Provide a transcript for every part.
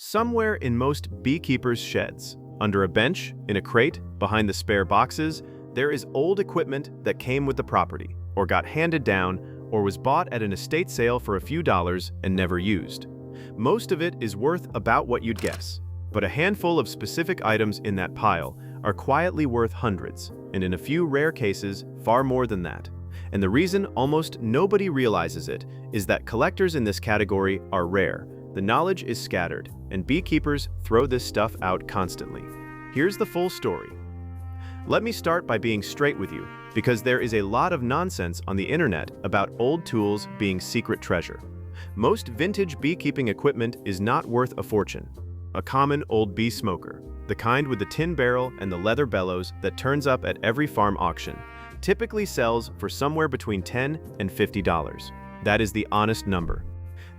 Somewhere in most beekeepers' sheds, under a bench, in a crate, behind the spare boxes, there is old equipment that came with the property, or got handed down, or was bought at an estate sale for a few dollars and never used. Most of it is worth about what you'd guess, but a handful of specific items in that pile are quietly worth hundreds, and in a few rare cases, far more than that. And the reason almost nobody realizes it is that collectors in this category are rare. The knowledge is scattered, and beekeepers throw this stuff out constantly. Here's the full story. Let me start by being straight with you, because there is a lot of nonsense on the internet about old tools being secret treasure. Most vintage beekeeping equipment is not worth a fortune. A common old bee smoker, the kind with the tin barrel and the leather bellows that turns up at every farm auction, typically sells for somewhere between $10 and $50. That is the honest number.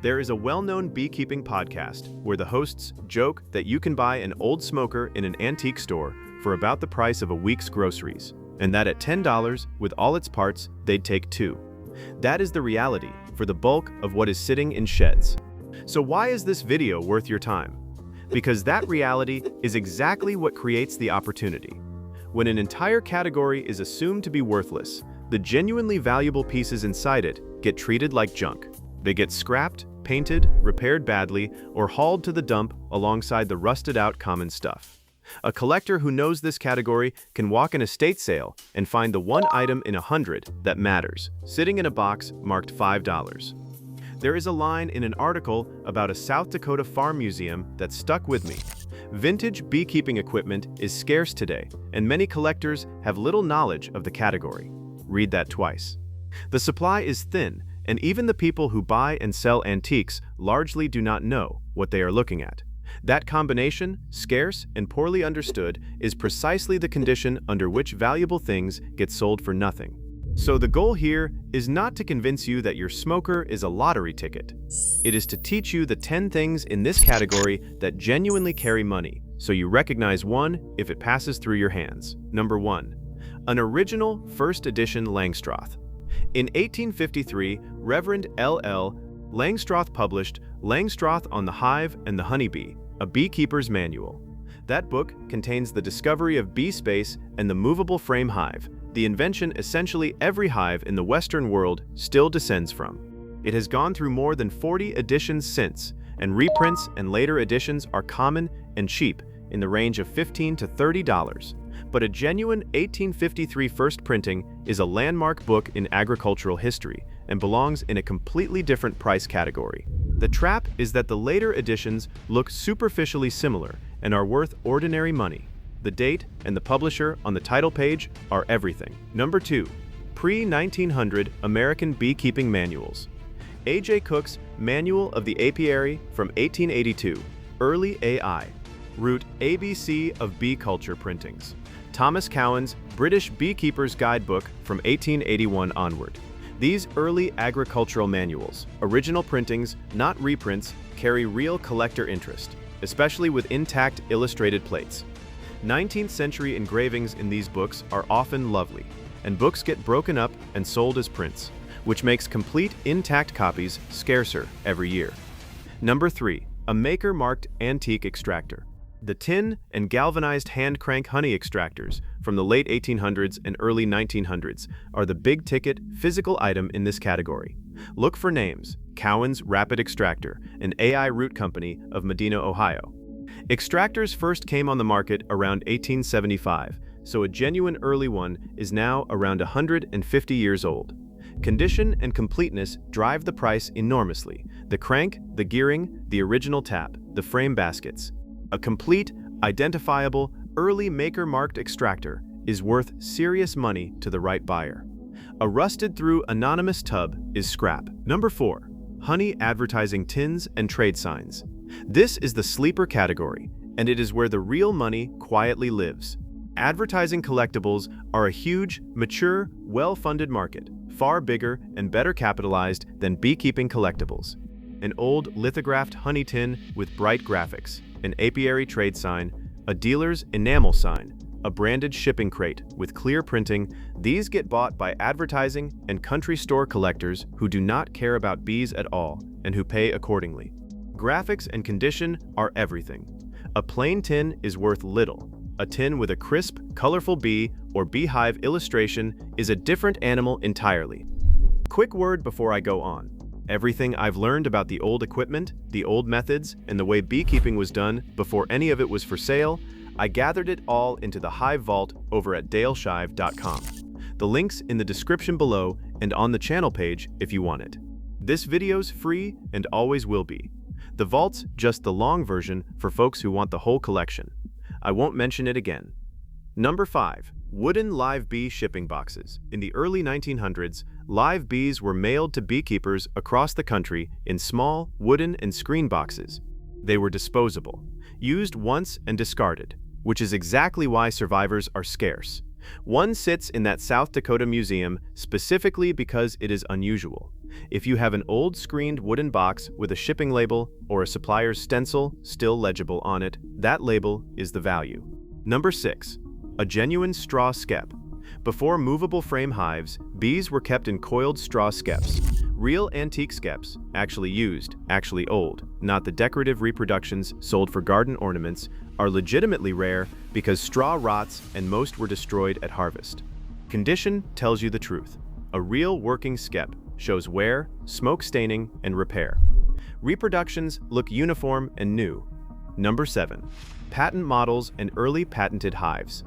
There is a well-known beekeeping podcast where the hosts joke that you can buy an old smoker in an antique store for about the price of a week's groceries, and that at $10 with all its parts, they'd take two. That is the reality for the bulk of what is sitting in sheds. So why is this video worth your time? Because that reality is exactly what creates the opportunity. When an entire category is assumed to be worthless, the genuinely valuable pieces inside it get treated like junk. They get scrapped, painted, repaired badly, or hauled to the dump alongside the rusted-out common stuff. A collector who knows this category can walk an estate sale and find the one item in 100 that matters, sitting in a box marked $5. There is a line in an article about a South Dakota farm museum that stuck with me. Vintage beekeeping equipment is scarce today, and many collectors have little knowledge of the category. Read that twice. The supply is thin, and even the people who buy and sell antiques largely do not know what they are looking at. That combination, scarce and poorly understood, is precisely the condition under which valuable things get sold for nothing. So the goal here is not to convince you that your smoker is a lottery ticket. It is to teach you the 10 things in this category that genuinely carry money, so you recognize one if it passes through your hands. Number 1. An original first edition Langstroth. In 1853, Reverend L.L. Langstroth published Langstroth on the Hive and the Honeybee, a beekeeper's manual. That book contains the discovery of bee space and the movable frame hive, the invention essentially every hive in the Western world still descends from. It has gone through more than 40 editions since, and reprints and later editions are common and cheap, in the range of $15 to $30. But a genuine 1853 first printing is a landmark book in agricultural history and belongs in a completely different price category. The trap is that the later editions look superficially similar and are worth ordinary money. The date and the publisher on the title page are everything. Number 2. Pre-1900 American Beekeeping Manuals. A.J. Cook's Manual of the Apiary from 1882, Early AI. Root ABC of Bee Culture Printings. Thomas Cowan's British Beekeeper's Guidebook from 1881 onward. These early agricultural manuals, original printings, not reprints, carry real collector interest, especially with intact illustrated plates. 19th century engravings in these books are often lovely, and books get broken up and sold as prints, which makes complete intact copies scarcer every year. Number 3. A maker-marked antique extractor. The tin and galvanized hand-crank honey extractors from the late 1800s and early 1900s are the big-ticket, physical item in this category. Look for names: Cowan's Rapid Extractor, an AI root company of Medina, Ohio. Extractors first came on the market around 1875, so a genuine early one is now around 150 years old. Condition and completeness drive the price enormously. The crank, the gearing, the original tap, the frame baskets. A complete, identifiable, early maker-marked extractor is worth serious money to the right buyer. A rusted-through anonymous tub is scrap. Number 4. Honey advertising tins and trade signs. This is the sleeper category, and it is where the real money quietly lives. Advertising collectibles are a huge, mature, well-funded market, far bigger and better capitalized than beekeeping collectibles. An old lithographed honey tin with bright graphics, an apiary trade sign, a dealer's enamel sign, a branded shipping crate with clear printing, these get bought by advertising and country store collectors who do not care about bees at all and who pay accordingly. Graphics and condition are everything. A plain tin is worth little. A tin with a crisp, colorful bee or beehive illustration is a different animal entirely. Quick word before I go on. Everything I've learned about the old equipment, the old methods, and the way beekeeping was done before any of it was for sale, I gathered it all into the Hive Vault over at daleshive.com. The link's in the description below and on the channel page if you want it. This video's free and always will be. The Vault's just the long version for folks who want the whole collection. I won't mention it again. Number 5. Wooden live bee shipping boxes. In the early 1900s, live bees were mailed to beekeepers across the country in small, wooden and screen boxes. They were disposable, used once and discarded, which is exactly why survivors are scarce. One sits in that South Dakota museum specifically because it is unusual. If you have an old screened wooden box with a shipping label or a supplier's stencil still legible on it, that label is the value. Number 6. A genuine straw skep. Before movable frame hives, bees were kept in coiled straw skeps. Real antique skeps, actually used, actually old, not the decorative reproductions sold for garden ornaments, are legitimately rare because straw rots and most were destroyed at harvest. Condition tells you the truth. A real working skep shows wear, smoke staining, and repair. Reproductions look uniform and new. Number 7. Patent models and early patented hives.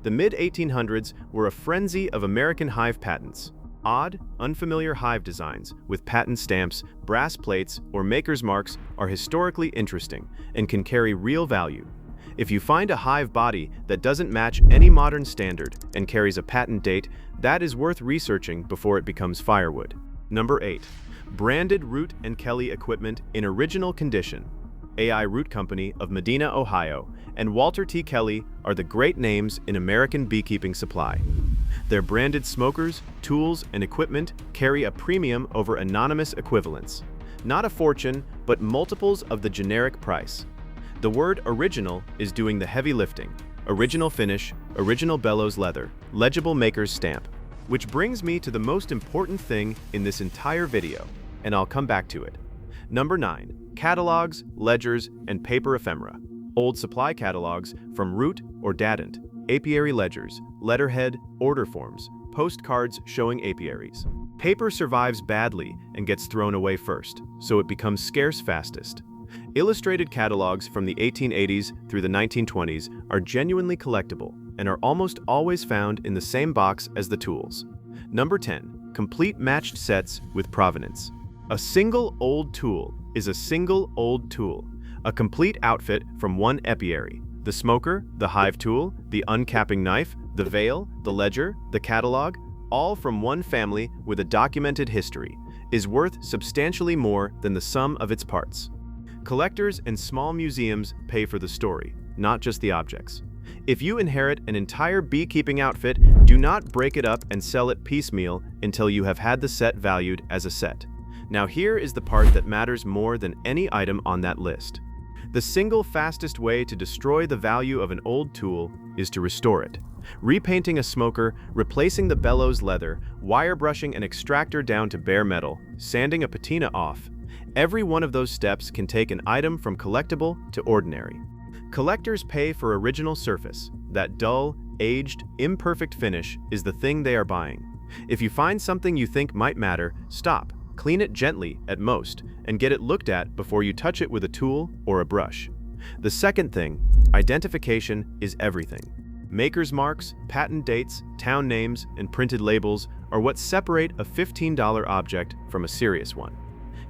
The mid-1800s were a frenzy of American hive patents. Odd, unfamiliar hive designs with patent stamps, brass plates, or maker's marks are historically interesting and can carry real value. If you find a hive body that doesn't match any modern standard and carries a patent date, that is worth researching before it becomes firewood. Number 8. Branded Root & Kelly equipment in original condition. AI Root Company of Medina, Ohio, and Walter T. Kelly are the great names in American beekeeping supply. Their branded smokers, tools, and equipment carry a premium over anonymous equivalents. Not a fortune, but multiples of the generic price. The word original is doing the heavy lifting. Original finish, original bellows leather, legible maker's stamp. Which brings me to the most important thing in this entire video, and I'll come back to it. Number 9. Catalogs, ledgers, and paper ephemera. Old supply catalogs from Root or Dadant, apiary ledgers, letterhead, order forms, postcards showing apiaries. Paper survives badly and gets thrown away first, so it becomes scarce fastest. Illustrated catalogs from the 1880s through the 1920s are genuinely collectible and are almost always found in the same box as the tools. Number 10. Complete matched sets with provenance. A single old tool is a single old tool, a complete outfit from one apiary. The smoker, the hive tool, the uncapping knife, the veil, the ledger, the catalog, all from one family with a documented history, is worth substantially more than the sum of its parts. Collectors and small museums pay for the story, not just the objects. If you inherit an entire beekeeping outfit, do not break it up and sell it piecemeal until you have had the set valued as a set. Now here is the part that matters more than any item on that list. The single fastest way to destroy the value of an old tool is to restore it. Repainting a smoker, replacing the bellows leather, wire brushing an extractor down to bare metal, sanding a patina off. Every one of those steps can take an item from collectible to ordinary. Collectors pay for original surface. That dull, aged, imperfect finish is the thing they are buying. If you find something you think might matter, stop. Clean it gently, at most, and get it looked at before you touch it with a tool or a brush. The second thing, identification, is everything. Maker's marks, patent dates, town names, and printed labels are what separate a $15 object from a serious one.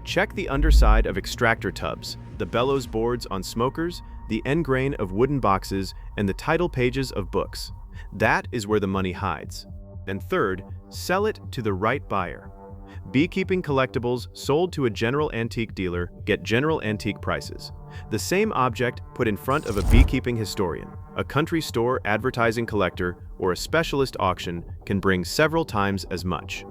Check the underside of extractor tubs, the bellows boards on smokers, the end grain of wooden boxes, and the title pages of books. That is where the money hides. And third, sell it to the right buyer. Beekeeping collectibles sold to a general antique dealer get general antique prices. The same object put in front of a beekeeping historian, a country store advertising collector, or a specialist auction can bring several times as much.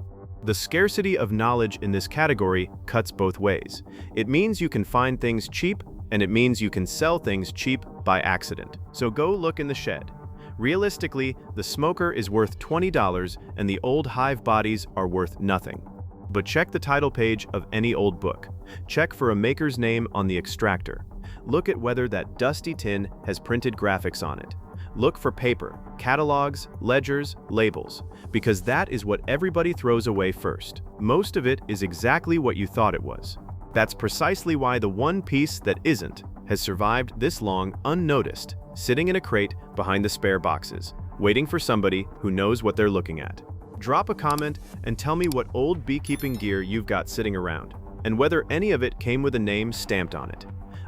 The scarcity of knowledge in this category cuts both ways. It means you can find things cheap, and it means you can sell things cheap by accident. So go look in the shed. Realistically, the smoker is worth $20 and the old hive bodies are worth nothing. But check the title page of any old book. Check for a maker's name on the extractor. Look at whether that dusty tin has printed graphics on it. Look for paper, catalogs, ledgers, labels, because that is what everybody throws away first. Most of it is exactly what you thought it was. That's precisely why the one piece that isn't has survived this long unnoticed, sitting in a crate behind the spare boxes, waiting for somebody who knows what they're looking at. Drop a comment and tell me what old beekeeping gear you've got sitting around, and whether any of it came with a name stamped on it.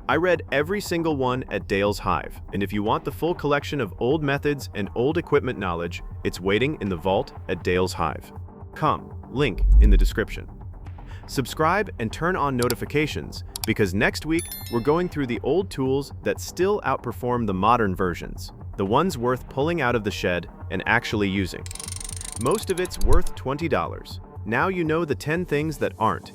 I read every single one at Dale's Hive, and if you want the full collection of old methods and old equipment knowledge, it's waiting in the vault at Dale's Hive. Come, link in the description. Subscribe and turn on notifications, because next week we're going through the old tools that still outperform the modern versions, the ones worth pulling out of the shed and actually using. Most of it's worth $20. Now you know the 10 things that aren't,